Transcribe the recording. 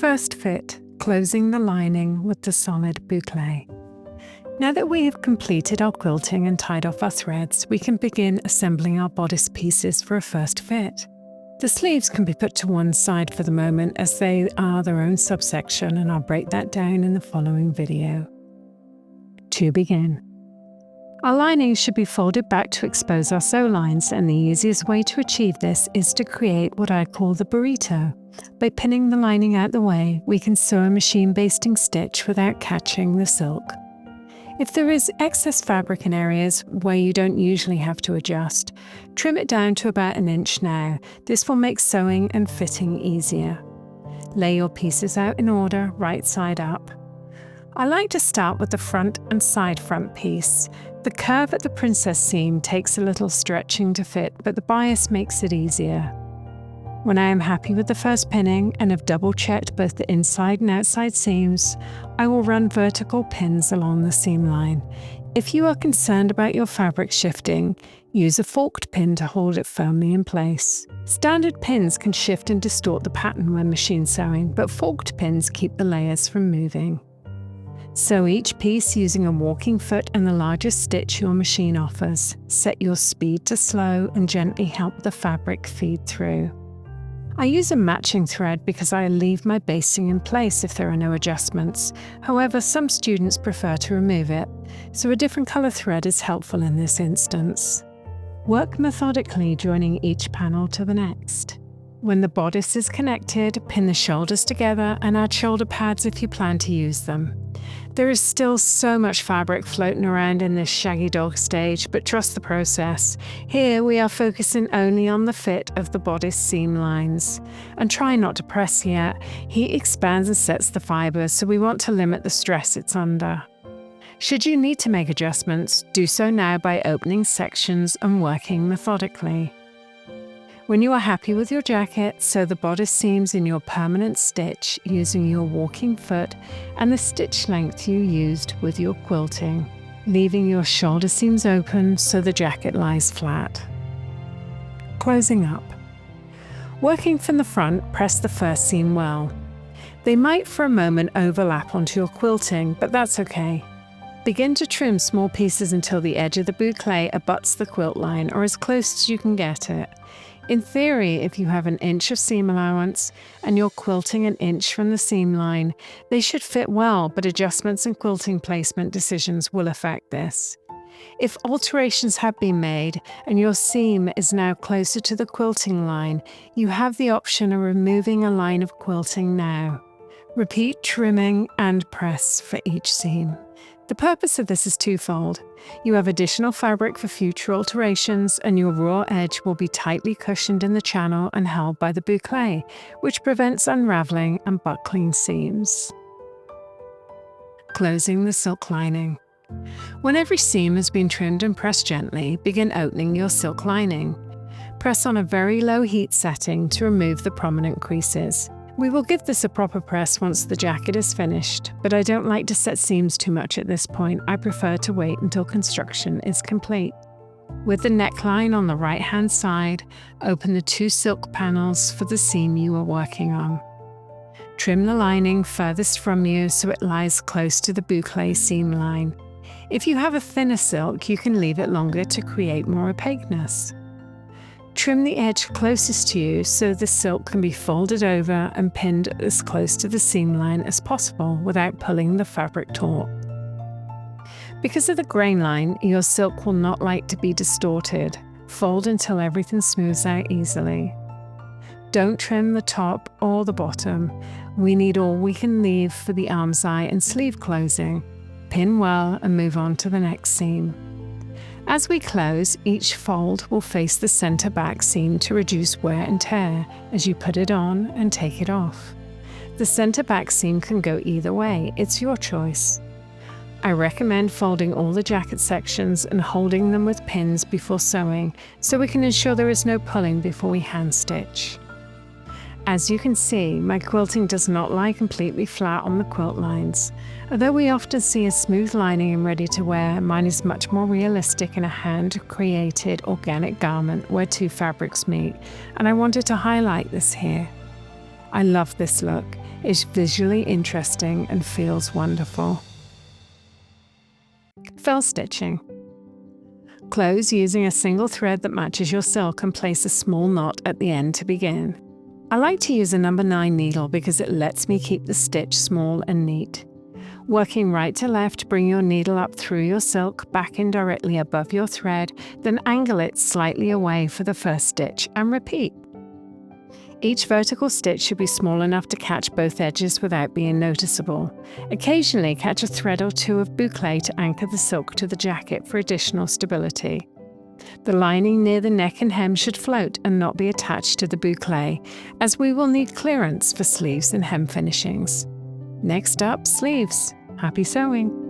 First fit, closing the lining with the solid boucle. Now that we have completed our quilting and tied off our threads, we can begin assembling our bodice pieces for a first fit. The sleeves can be put to one side for the moment as they are their own subsection, and I'll break that down in the following video. To begin. Our lining should be folded back to expose our sew lines, and the easiest way to achieve this is to create what I call the burrito. By pinning the lining out the way, we can sew a machine basting stitch without catching the silk. If there is excess fabric in areas where you don't usually have to adjust, trim it down to about 1 inch now. This will make sewing and fitting easier. Lay your pieces out in order, right side up. I like to start with the front and side front piece. The curve at the princess seam takes a little stretching to fit, but the bias makes it easier. When I am happy with the first pinning and have double checked both the inside and outside seams, I will run vertical pins along the seam line. If you are concerned about your fabric shifting, use a forked pin to hold it firmly in place. Standard pins can shift and distort the pattern when machine sewing, but forked pins keep the layers from moving. Sew each piece using a walking foot and the largest stitch your machine offers. Set your speed to slow and gently help the fabric feed through. I use a matching thread because I leave my basting in place if there are no adjustments. However, some students prefer to remove it, so a different colour thread is helpful in this instance. Work methodically, joining each panel to the next. When the bodice is connected, pin the shoulders together and add shoulder pads if you plan to use them. There is still so much fabric floating around in this shaggy dog stage, but trust the process. Here we are focusing only on the fit of the bodice seam lines. And try not to press yet. Heat expands and sets the fibres, so we want to limit the stress it's under. Should you need to make adjustments, do so now by opening sections and working methodically. When you are happy with your jacket, sew the bodice seams in your permanent stitch using your walking foot and the stitch length you used with your quilting, leaving your shoulder seams open so the jacket lies flat. Closing up. Working from the front, press the first seam well. They might for a moment overlap onto your quilting, but that's okay. Begin to trim small pieces until the edge of the boucle abuts the quilt line or as close as you can get it. In theory, if you have 1 inch of seam allowance and you're quilting 1 inch from the seam line, they should fit well, but adjustments and quilting placement decisions will affect this. If alterations have been made and your seam is now closer to the quilting line, you have the option of removing a line of quilting now. Repeat trimming and press for each seam. The purpose of this is twofold. You have additional fabric for future alterations, and your raw edge will be tightly cushioned in the channel and held by the boucle, which prevents unraveling and buckling seams. Closing the silk lining. When every seam has been trimmed and pressed gently, begin opening your silk lining. Press on a very low heat setting to remove the prominent creases. We will give this a proper press once the jacket is finished, but I don't like to set seams too much at this point. I prefer to wait until construction is complete. With the neckline on the right-hand side, open the 2 silk panels for the seam you are working on. Trim the lining furthest from you so it lies close to the boucle seam line. If you have a thinner silk, you can leave it longer to create more opaqueness. Trim the edge closest to you so the silk can be folded over and pinned as close to the seam line as possible without pulling the fabric taut. Because of the grain line, your silk will not like to be distorted. Fold until everything smooths out easily. Don't trim the top or the bottom. We need all we can leave for the arm's eye and sleeve closing. Pin well and move on to the next seam. As we close, each fold will face the center back seam to reduce wear and tear as you put it on and take it off. The center back seam can go either way, it's your choice. I recommend folding all the jacket sections and holding them with pins before sewing so we can ensure there is no pulling before we hand stitch. As you can see, my quilting does not lie completely flat on the quilt lines. Although we often see a smooth lining and ready to wear, mine is much more realistic in a hand-created organic garment where 2 fabrics meet, and I wanted to highlight this here. I love this look. is visually interesting and feels wonderful. Fell stitching. Close using a single thread that matches your silk and place a small knot at the end to begin. I like to use a number 9 needle because it lets me keep the stitch small and neat. Working right to left, bring your needle up through your silk, back in directly above your thread, then angle it slightly away for the first stitch and repeat. Each vertical stitch should be small enough to catch both edges without being noticeable. Occasionally catch a thread or two of boucle to anchor the silk to the jacket for additional stability. The lining near the neck and hem should float and not be attached to the boucle, as we will need clearance for sleeves and hem finishings. Next up, sleeves. Happy sewing!